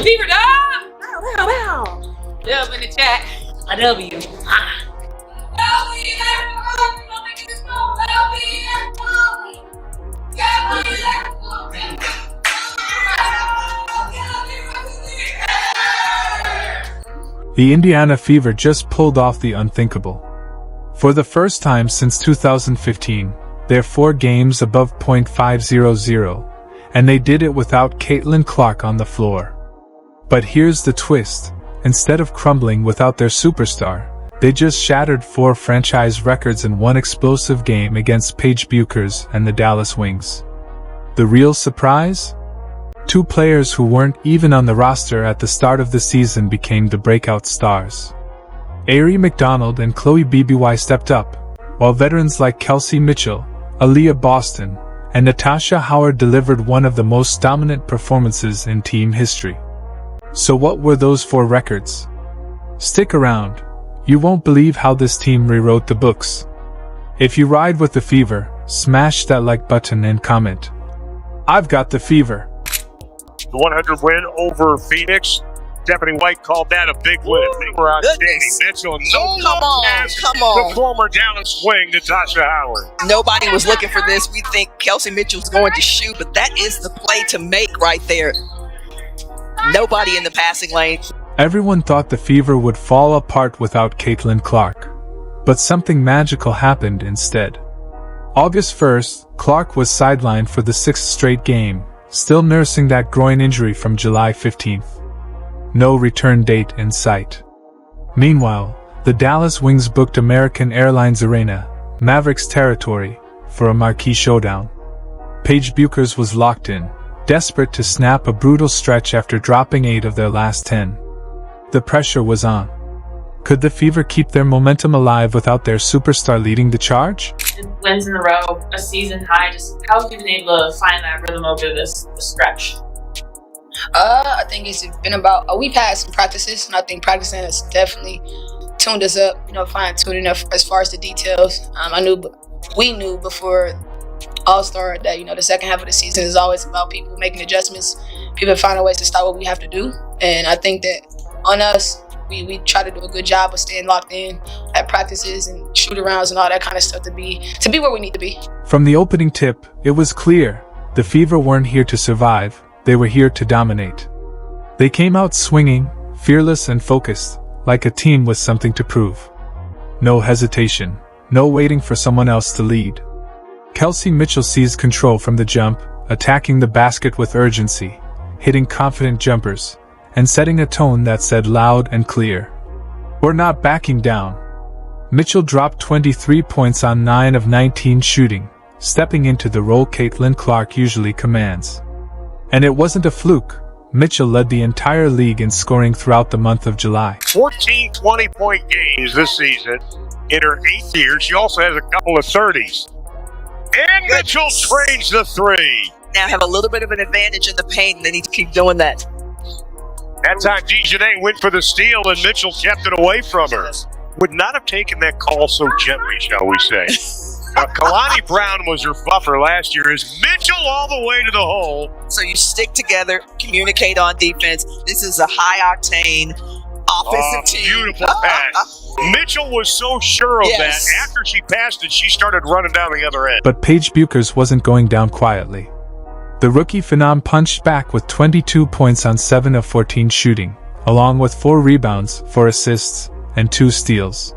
Fever dog! Wow. Dub in the chat. I W. The Indiana Fever just pulled off the unthinkable. For the first time since 2015, they're 4 games above .500, and they did it without Caitlin Clark on the floor. But here's the twist. Instead of crumbling without their superstar, they just shattered 4 franchise records in one explosive game against Paige Bueckers and the Dallas Wings. The real surprise? 2 players who weren't even on the roster at the start of the season became the breakout stars. Ari McDonald and Chloe BBY stepped up, while veterans like Kelsey Mitchell, Aaliyah Boston, and Natasha Howard delivered one of the most dominant performances in team history. So what were those 4 records? Stick around. You won't believe how this team rewrote the books. If you ride with the Fever, smash that like button and comment. I've got the Fever. The 100 win over Phoenix. Stephanie White called that a big win. They were outstanding. Mitchell, Come on. The former Dallas Wing, Natasha Howard. Nobody was looking for this. We think Kelsey Mitchell's going to shoot, but that is the play to make right there. Nobody in the passing lane. Everyone thought the Fever would fall apart without Caitlin Clark. But something magical happened instead. August 1st, Clark was sidelined for the 6th straight game, still nursing that groin injury from July 15th. No return date in sight. Meanwhile, the Dallas Wings booked American Airlines Arena, Mavericks territory, for a marquee showdown. Paige Bueckers was locked in, desperate to snap a brutal stretch after dropping 8 of their last 10. The pressure was on. Could the Fever keep their momentum alive without their superstar leading the charge? Wins in a row, a season high. Just how have you been able to find that rhythm over this stretch? I think it's been about we've had some practices, and I think practicing has definitely tuned us up. Fine-tuning up as far as the details. We knew before All-Star that the second half of the season is always about people making adjustments, people finding ways to stop what we have to do, and I think that on us, we try to do a good job of staying locked in at practices and shoot-arounds and all that kind of stuff to be where we need to be. From the opening tip, it was clear the Fever weren't here to survive. They were here to dominate. They came out swinging, fearless and focused, like a team with something to prove. No hesitation, no waiting for someone else to lead. Kelsey Mitchell seized control from the jump, attacking the basket with urgency, hitting confident jumpers, and setting a tone that said loud and clear, "We're not backing down." Mitchell dropped 23 points on 9 of 19 shooting, stepping into the role Caitlin Clark usually commands. And it wasn't a fluke. Mitchell led the entire league in scoring throughout the month of July. 14 20-point games this season. In her 8th year, she also has a couple of 30s. And Mitchell trains the 3. Now have a little bit of an advantage in the paint, and they need to keep doing that. That time, Dejanay went for the steal, and Mitchell kept it away from her. Would not have taken that call so gently, shall we say. Kalani Brown was her buffer last year. Is Mitchell all the way to the hole? So you stick together, communicate on defense. This is a high-octane offensive team. Beautiful pass. Mitchell was so sure of that. After she passed it, she started running down the other end. But Paige Bueckers wasn't going down quietly. The rookie phenom punched back with 22 points on 7 of 14 shooting, along with 4 rebounds, 4 assists, and 2 steals.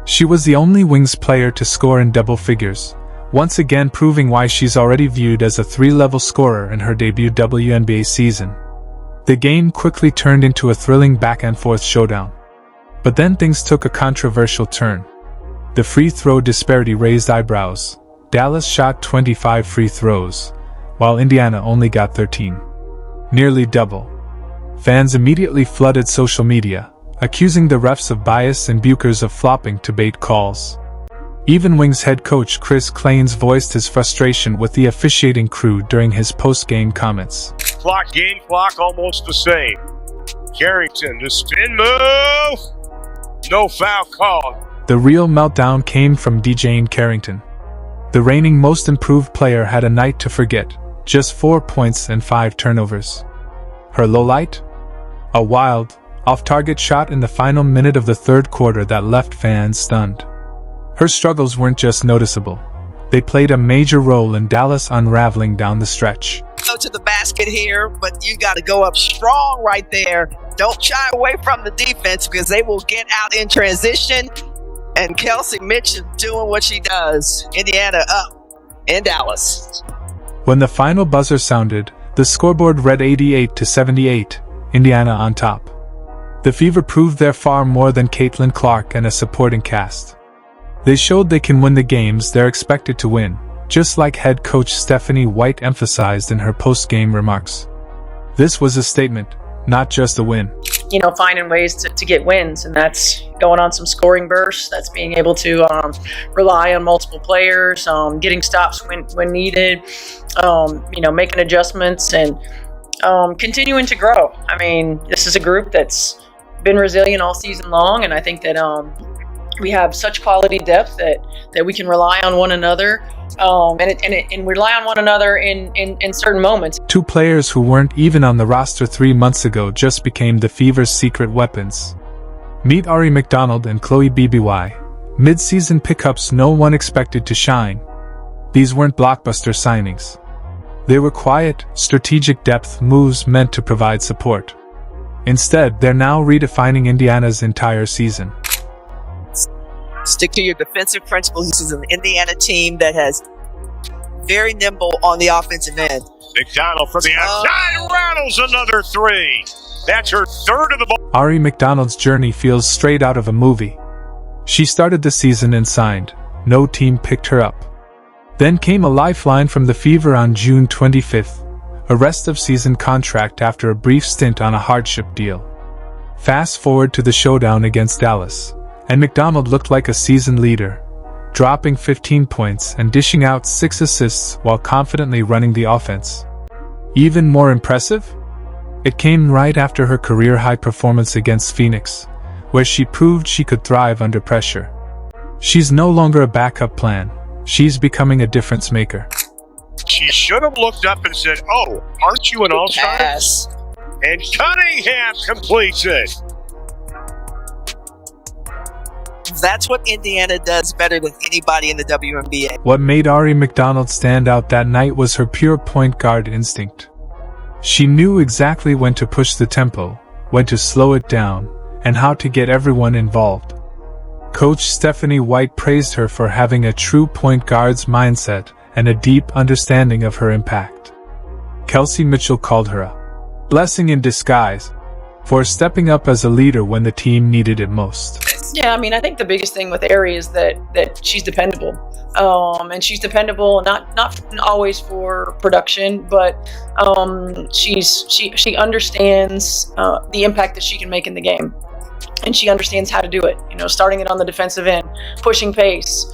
She was the only Wings player to score in double figures, once again proving why she's already viewed as a 3-level scorer in her debut WNBA season. The game quickly turned into a thrilling back-and-forth showdown. But then things took a controversial turn. The free throw disparity raised eyebrows. Dallas shot 25 free throws, while Indiana only got 13. Nearly double. Fans immediately flooded social media, accusing the refs of bias and Bueckers of flopping to bait calls. Even Wings head coach Chris Clains voiced his frustration with the officiating crew during his post-game comments. Game clock almost the same. Carrington, the spin move! No foul call. The real meltdown came from DeJane Carrington. The reigning most improved player had a night to forget, just 4 points and 5 turnovers. Her lowlight? A wild, off-target shot in the final minute of the third quarter that left fans stunned. Her struggles weren't just noticeable. They played a major role in Dallas unraveling down the stretch. Go to the basket here, but you got to go up strong right there. Don't shy away from the defense because they will get out in transition. And Kelsey Mitchell doing what she does. Indiana up in Dallas. When the final buzzer sounded, the scoreboard read 88-78, Indiana on top. The Fever proved they're far more than Caitlin Clark and a supporting cast. They showed they can win the games they're expected to win, just like head coach Stephanie White emphasized in her post-game remarks. This was a statement, not just a win. Finding ways to get wins, and that's going on some scoring bursts. That's being able to rely on multiple players, getting stops when needed, making adjustments, and continuing to grow. I mean, this is a group that's been resilient all season long, and I think that we have such quality depth that we can rely on one another, and rely on one another in certain moments. Two players who weren't even on the roster 3 months ago just became the Fever's secret weapons. Meet Ari McDonald and Chloe BBY, mid-season pickups no one expected to shine. These weren't blockbuster signings. They were quiet, strategic depth moves meant to provide support. Instead, they're now redefining Indiana's entire season. Stick to your defensive principles. This is an Indiana team that has very nimble on the offensive end. McDonald from the outside rattles another three. That's her third of the ball. Ari McDonald's journey feels straight out of a movie. She started the season and signed. No team picked her up. Then came a lifeline from the Fever on June 25th, a rest-of-season contract after a brief stint on a hardship deal. Fast forward to the showdown against Dallas, and McDonald looked like a seasoned leader, dropping 15 points and dishing out 6 assists while confidently running the offense. Even more impressive? It came right after her career-high performance against Phoenix, where she proved she could thrive under pressure. She's no longer a backup plan. She's becoming a difference maker. She should have looked up and said, "Oh, aren't you an all-star?" Pass. And Cunningham completes it. That's what Indiana does better than anybody in the WNBA. What made Ari McDonald stand out that night was her pure point guard instinct. She knew exactly when to push the tempo, when to slow it down, and how to get everyone involved. Coach Stephanie White praised her for having a true point guard's mindset and a deep understanding of her impact. Kelsey Mitchell called her a blessing in disguise for stepping up as a leader when the team needed it most. Yeah, I mean, I think the biggest thing with Ari is that she's dependable. And she's dependable not always for production, but she understands the impact that she can make in the game. And she understands how to do it, starting it on the defensive end, pushing pace,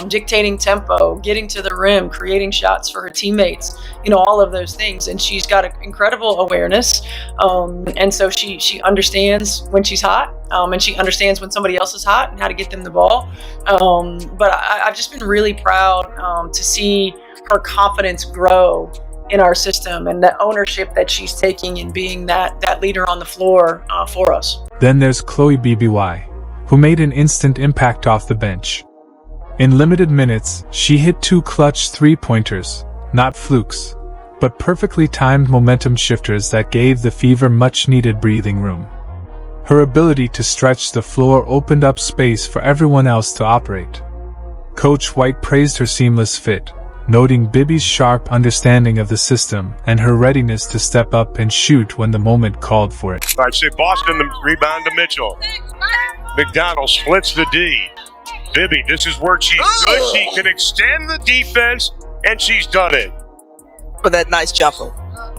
dictating tempo, getting to the rim, creating shots for her teammates, all of those things. And she's got an incredible awareness. And so she understands when she's hot, and she understands when somebody else is hot and how to get them the ball. But I've just been really proud to see her confidence grow in our system and the ownership that she's taking in being that leader on the floor for us. Then there's Chloe BBY, who made an instant impact off the bench. In limited minutes, she hit 2 clutch three-pointers, not flukes, but perfectly timed momentum shifters that gave the Fever much-needed breathing room. Her ability to stretch the floor opened up space for everyone else to operate. Coach White praised her seamless fit, noting Bibby's sharp understanding of the system and her readiness to step up and shoot when the moment called for it. I'd say Boston, the rebound to Mitchell. McDonald splits the D. Bibby, this is where she's good. She can extend the defense, and she's done it. For that nice jumper.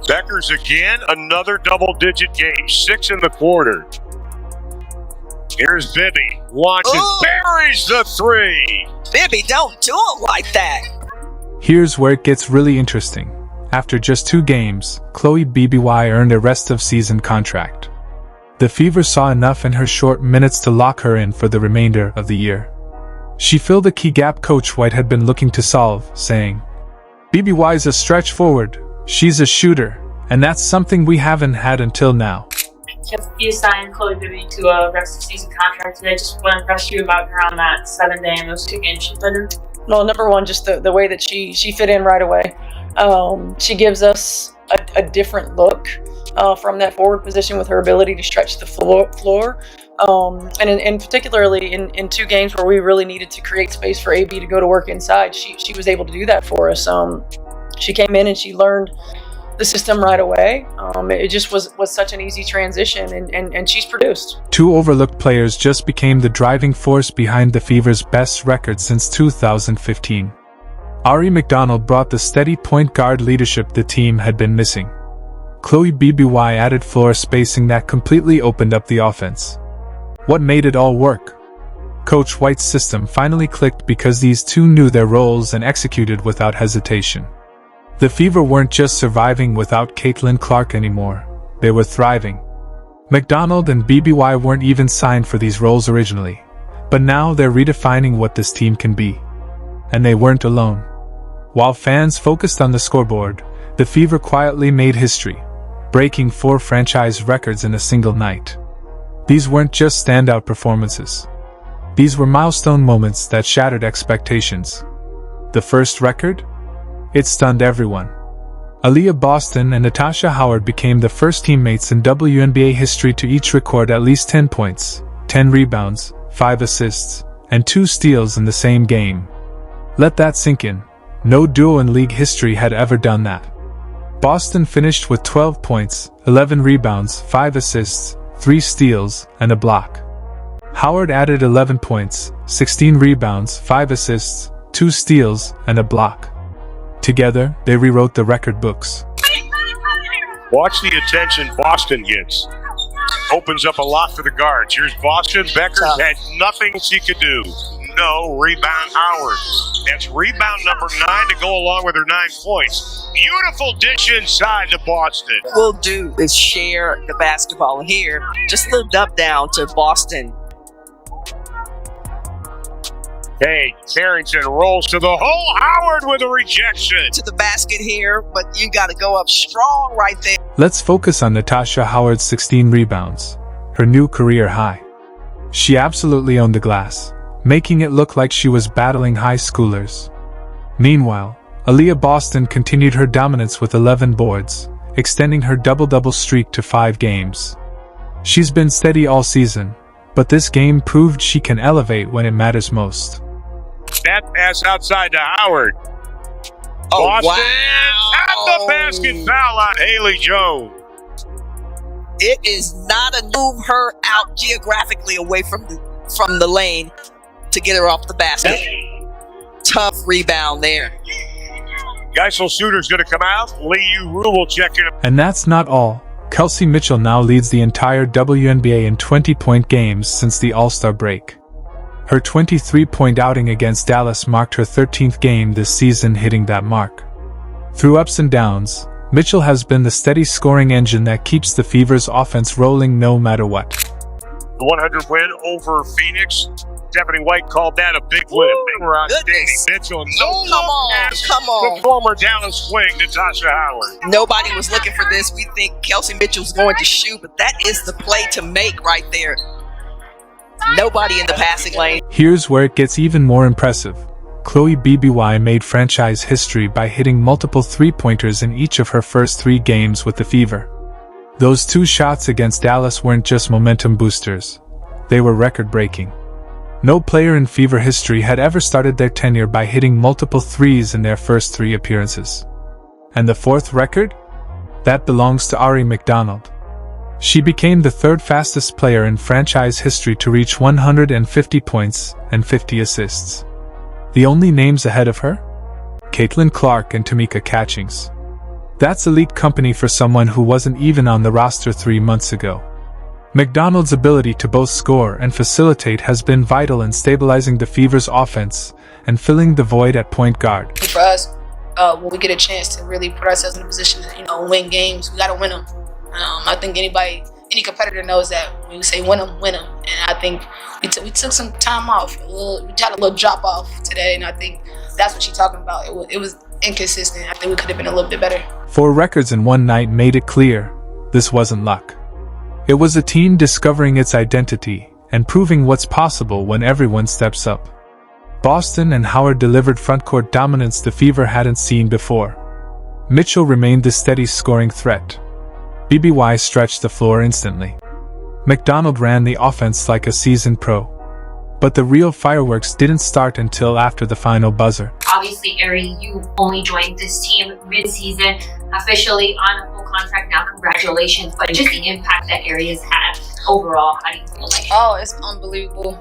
Bueckers again, another double-digit game, 6 in the quarter. Here's Bibby, launches, buries the 3. Bibby, don't do it like that. Here's where it gets really interesting. After just 2 games, Chloe BBY earned a rest-of-season contract. The Fever saw enough in her short minutes to lock her in for the remainder of the year. She filled a key gap Coach White had been looking to solve, saying, "BBY's a stretch forward, she's a shooter, and that's something we haven't had until now." you signed Chloe Bibby to a rest of season contract today. Just what impressed you about her on that 7-day and those 2 games she put in? Well, number one, just the way that she fit in right away. She gives us a different look from that forward position with her ability to stretch the floor. And particularly in 2 games where we really needed to create space for AB to go to work inside, she was able to do that for us. She came in and she learned the system right away. It just was such an easy transition, and she's produced. 2 overlooked players just became the driving force behind the Fever's best record since 2015. Ari McDonald brought the steady point guard leadership the team had been missing. Chloe Bibby added floor spacing that completely opened up the offense. What made it all work? Coach White's system finally clicked because these 2 knew their roles and executed without hesitation. The Fever weren't just surviving without Caitlin Clark anymore, they were thriving. McDonald and BBY weren't even signed for these roles originally, but now they're redefining what this team can be. And they weren't alone. While fans focused on the scoreboard, the Fever quietly made history, breaking 4 franchise records in a single night. These weren't just standout performances. These were milestone moments that shattered expectations. The first record? It stunned everyone. Aaliyah Boston and Natasha Howard became the first teammates in WNBA history to each record at least 10 points, 10 rebounds, 5 assists, and 2 steals in the same game. Let that sink in. No duo in league history had ever done that. Boston finished with 12 points, 11 rebounds, 5 assists, 3 steals, and a block. Howard added 11 points, 16 rebounds, 5 assists, 2 steals, and a block. Together, they rewrote the record books. Watch the attention Boston gets. Opens up a lot for the guards. Here's Boston. Bueckers had nothing she could do. No rebound Howard. That's rebound number 9 to go along with her 9 points. Beautiful dish inside to Boston. What we'll do is share the basketball here. Just a little dub down to Boston. Hey, Carrington rolls to the hole. Howard with a rejection. To the basket here, but you got to go up strong right there. Let's focus on Natasha Howard's 16 rebounds, her new career high. She absolutely owned the glass, making it look like she was battling high schoolers. Meanwhile, Aaliyah Boston continued her dominance with 11 boards, extending her double-double streak to 5 games. She's been steady all season, but this game proved she can elevate when it matters most. That pass outside to Howard. Boston at the basket, foul on Haley Jones. It is not a move her out geographically away from the lane to get her off the basket. Tough rebound there. Geisel shooter's going to come out. Lee Yu-Ru will check it. And that's not all. Kelsey Mitchell now leads the entire WNBA in 20-point games since the All-Star break. Her 23-point outing against Dallas marked her 13th game this season hitting that mark. Through ups and downs, Mitchell has been the steady scoring engine that keeps the Fever's offense rolling no matter what. The 100 win over Phoenix. Stephanie White called that a big win. They were outstanding. Mitchell, Come on. The former Dallas wing, Natasha Howard. Nobody was looking for this. We think Kelsey Mitchell's going to shoot, but that is the play to make right there. Nobody in the passing lane. Here's where it gets even more impressive. Chloe Bibby made franchise history by hitting multiple three-pointers in each of her first 3 games with the Fever. Those 2 shots against Dallas weren't just momentum boosters. They were record-breaking. No player in Fever history had ever started their tenure by hitting multiple threes in their first 3 appearances. And the 4th record? That belongs to Ari McDonald. She became the 3rd fastest player in franchise history to reach 150 points and 50 assists. The only names ahead of her? Caitlin Clark and Tamika Catchings. That's elite company for someone who wasn't even on the roster 3 months ago. McDonald's ability to both score and facilitate has been vital in stabilizing the Fever's offense and filling the void at point guard. For us, when we get a chance to really put ourselves in a position to, win games, we got to win them. I think any competitor knows that when we say win them, win them. And I think we took some time off. We had a little drop off today, and I think that's what she's talking about. It was inconsistent. I think we could have been a little bit better. 4 records in one night made it clear this wasn't luck. It was a team discovering its identity and proving what's possible when everyone steps up. Boston and Howard delivered frontcourt dominance the Fever hadn't seen before. Mitchell remained the steady scoring threat. BBY stretched the floor instantly. McDonald ran the offense like a seasoned pro. But the real fireworks didn't start until after the final buzzer. Obviously, Ari, you only joined this team mid-season, officially on a full contract now. Congratulations. But just the impact that Ari has had overall, how do you feel like it? Oh, it's unbelievable.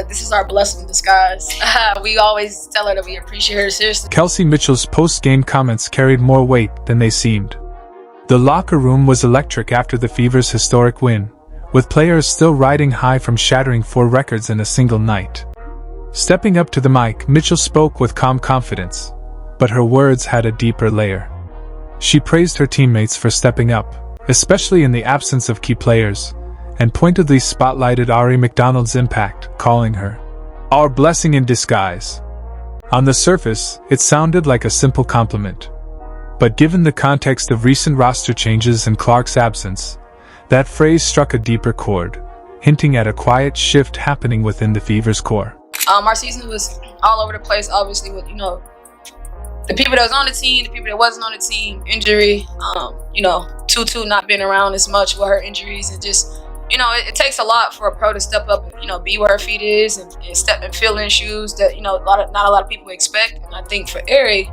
This is our blessing in disguise. We always tell her that we appreciate her seriously. Kelsey Mitchell's post-game comments carried more weight than they seemed. The locker room was electric after the Fever's historic win, with players still riding high from shattering 4 records in a single night. Stepping up to the mic, Mitchell spoke with calm confidence, but her words had a deeper layer. She praised her teammates for stepping up, especially in the absence of key players, and pointedly spotlighted Ari McDonald's impact, calling her our blessing in disguise. On the surface, it sounded like a simple compliment. But given the context of recent roster changes and Clark's absence, that phrase struck a deeper chord, hinting at a quiet shift happening within the Fever's core. Our season was all over the place, obviously, with, the people that was on the team, the people that wasn't on the team, injury, Tutu not being around as much with her injuries, and just, it takes a lot for a pro to step up and, be where her feet is and step and fill in shoes that, not a lot of people expect. And I think for Ari,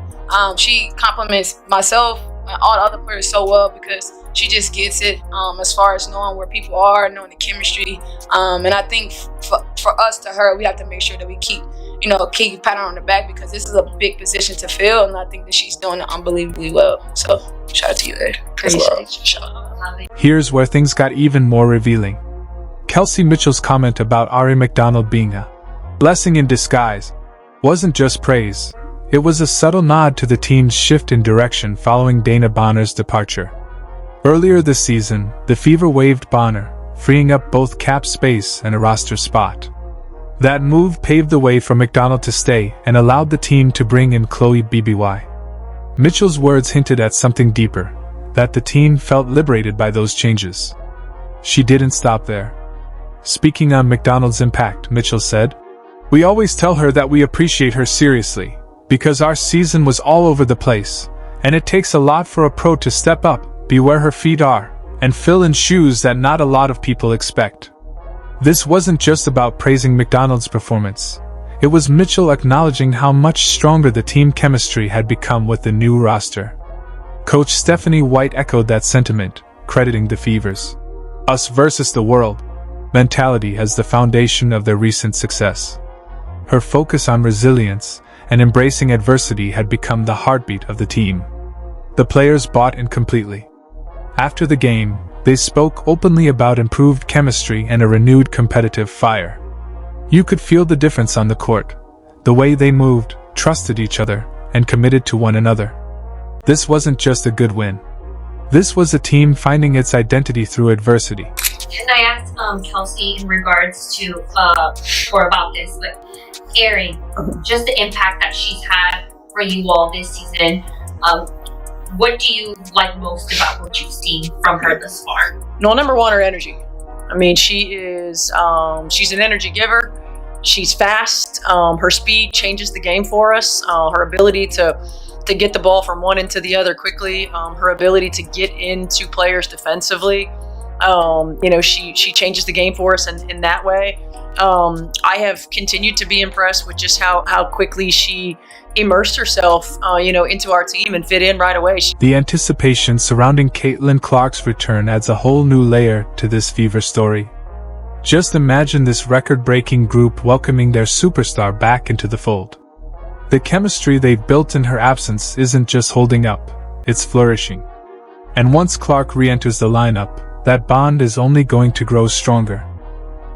she compliments myself and all the other players so well because she just gets it as far as knowing where people are, knowing the chemistry. And I think for us to her, we have to make sure that we keep patting her on the back because this is a big position to fill. And I think that she's doing it unbelievably well. So shout out to you, Ed. Here's where things got even more revealing. Kelsey Mitchell's comment about Ari McDonald being a blessing in disguise wasn't just praise. It was a subtle nod to the team's shift in direction following Dana Bonner's departure. Earlier this season, the Fever waived Bonner, freeing up both cap space and a roster spot. That move paved the way for McDonald to stay and allowed the team to bring in Chloe BBY. Mitchell's words hinted at something deeper, that the team felt liberated by those changes. She didn't stop there. Speaking on McDonald's impact, Mitchell said, "We always tell her that we appreciate her seriously, because our season was all over the place, and it takes a lot for a pro to step up, be where her feet are, and fill in shoes that not a lot of people expect." This wasn't just about praising McDonald's performance. It was Mitchell acknowledging how much stronger the team chemistry had become with the new roster. Coach Stephanie White echoed that sentiment, crediting the Fever's us versus the world mentality as the foundation of their recent success. Her focus on resilience and embracing adversity had become the heartbeat of the team. The players bought in completely. After the game, they spoke openly about improved chemistry and a renewed competitive fire. You could feel the difference on the court, the way they moved, trusted each other, and committed to one another. This wasn't just a good win. This was a team finding its identity through adversity. And I asked Kelsey in regards to, or about this, but Ari, just the impact that she's had for you all this season, what do you like most about what you've seen from her thus far? No, number one, her energy. I mean, she is, she's an energy giver. She's fast. Her speed changes the game for us. Her ability to get the ball from one end to the other quickly. Her ability to get into players defensively. She changes the game for us in that way. I have continued to be impressed with just how quickly she immersed herself, into our team and fit in right away. The anticipation surrounding Caitlin Clark's return adds a whole new layer to this Fever story. Just imagine this record-breaking group welcoming their superstar back into the fold. The chemistry they've built in her absence isn't just holding up, it's flourishing. And once Clark re-enters the lineup, that bond is only going to grow stronger.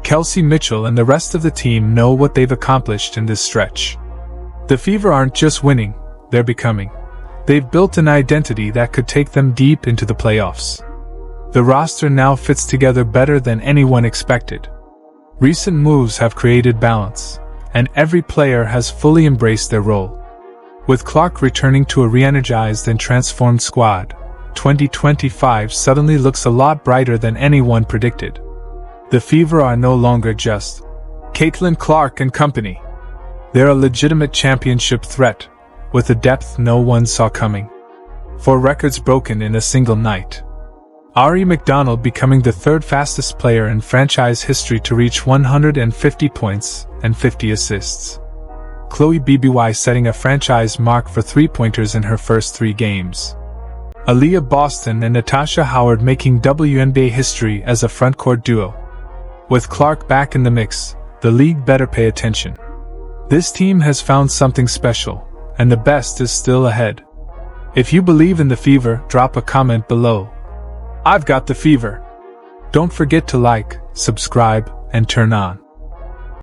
Kelsey Mitchell and the rest of the team know what they've accomplished in this stretch. The Fever aren't just winning, they're becoming. They've built an identity that could take them deep into the playoffs. The roster now fits together better than anyone expected. Recent moves have created balance, and every player has fully embraced their role. With Clark returning to a re-energized and transformed squad, 2025 suddenly looks a lot brighter than anyone predicted. The Fever are no longer just Caitlin Clark and company. They're a legitimate championship threat, with a depth no one saw coming. 4 records broken in a single night. Ari McDonald becoming the 3rd fastest player in franchise history to reach 150 points and 50 assists. Chloe BBY setting a franchise mark for 3-pointers in her first 3 games. Aaliyah Boston and Natasha Howard making WNBA history as a frontcourt duo. With Clark back in the mix, the league better pay attention. This team has found something special, and the best is still ahead. If you believe in the Fever, drop a comment below. I've got the Fever. Don't forget to like, subscribe, and turn on